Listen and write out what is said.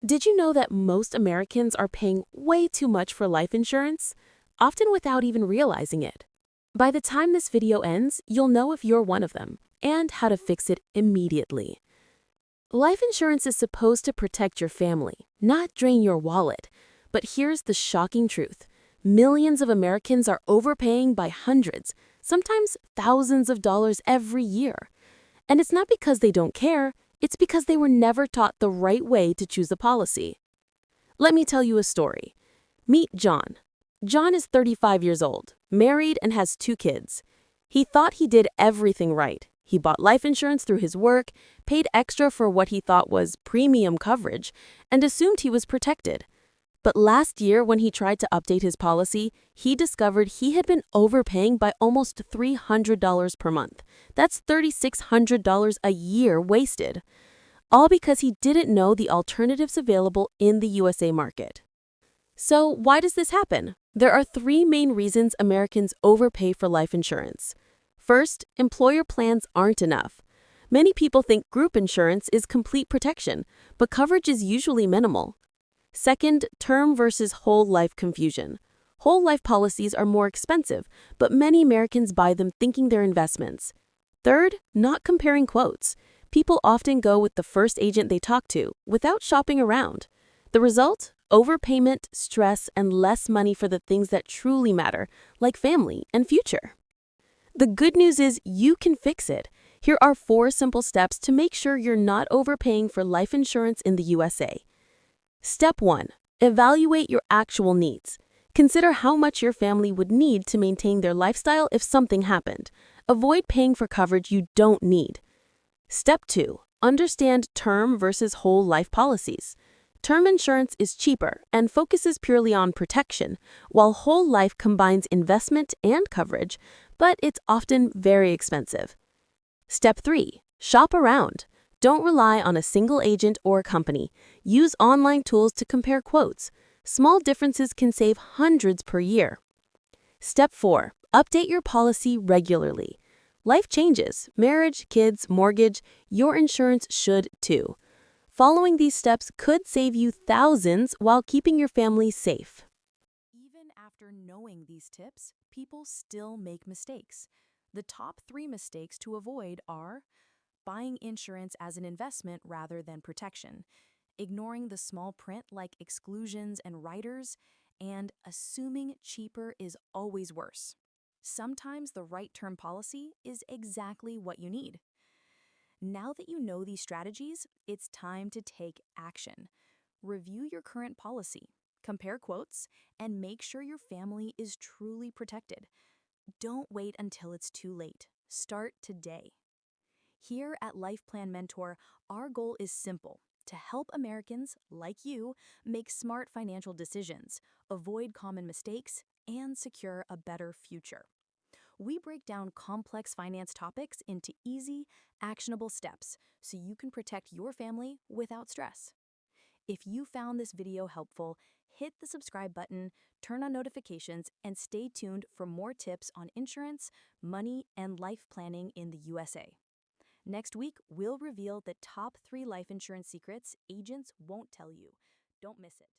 Did you know that most Americans are paying way too much for life insurance, often without even realizing it? By the time this video ends, you'll know if you're one of them and how to fix it immediately. Life insurance is supposed to protect your family, not drain your wallet. But here's the shocking truth. Millions of Americans are overpaying by hundreds, sometimes thousands of dollars every year. And it's not because they don't care, it's because they were never taught the right way to choose a policy. Let me tell you a story. Meet John. John is 35 years old, married, and has 2 kids. He thought he did everything right. He bought life insurance through his work, paid extra for what he thought was premium coverage, and assumed he was protected. But last year, when he tried to update his policy, he discovered he had been overpaying by almost $300 per month. That's $3,600 a year wasted. All because he didn't know the alternatives available in the USA market. So, why does this happen? There are 3 main reasons Americans overpay for life insurance. First, employer plans aren't enough. Many people think group insurance is complete protection, but coverage is usually minimal. Second, term versus whole life confusion. Whole life policies are more expensive, but many Americans buy them thinking they're investments. Third, not comparing quotes. People often go with the first agent they talk to, without shopping around. The result? Overpayment, stress, and less money for the things that truly matter, like family and future. The good news is you can fix it. Here are 4 simple steps to make sure you're not overpaying for life insurance in the USA. Step 1. Evaluate your actual needs. Consider how much your family would need to maintain their lifestyle if something happened. Avoid paying for coverage you don't need. Step 2. Understand term versus whole life policies. Term insurance is cheaper and focuses purely on protection, while whole life combines investment and coverage, but it's often very expensive. Step 3. Shop around. Don't rely on a single agent or company. Use online tools to compare quotes. Small differences can save hundreds per year. Step 4. Update your policy regularly. Life changes. Marriage, kids, mortgage. Your insurance should too. Following these steps could save you thousands while keeping your family safe. Even after knowing these tips, people still make mistakes. The top 3 mistakes to avoid are buying insurance as an investment rather than protection, ignoring the small print like exclusions and riders, and assuming cheaper is always worse. Sometimes the right term policy is exactly what you need. Now that you know these strategies, it's time to take action. Review your current policy, compare quotes, and make sure your family is truly protected. Don't wait until it's too late. Start today. Here at Life Plan Mentor, our goal is simple: to help Americans, like you, make smart financial decisions, avoid common mistakes, and secure a better future. We break down complex finance topics into easy, actionable steps so you can protect your family without stress. If you found this video helpful, hit the subscribe button, turn on notifications, and stay tuned for more tips on insurance, money, and life planning in the USA. Next week, we'll reveal the top 3 life insurance secrets agents won't tell you. Don't miss it.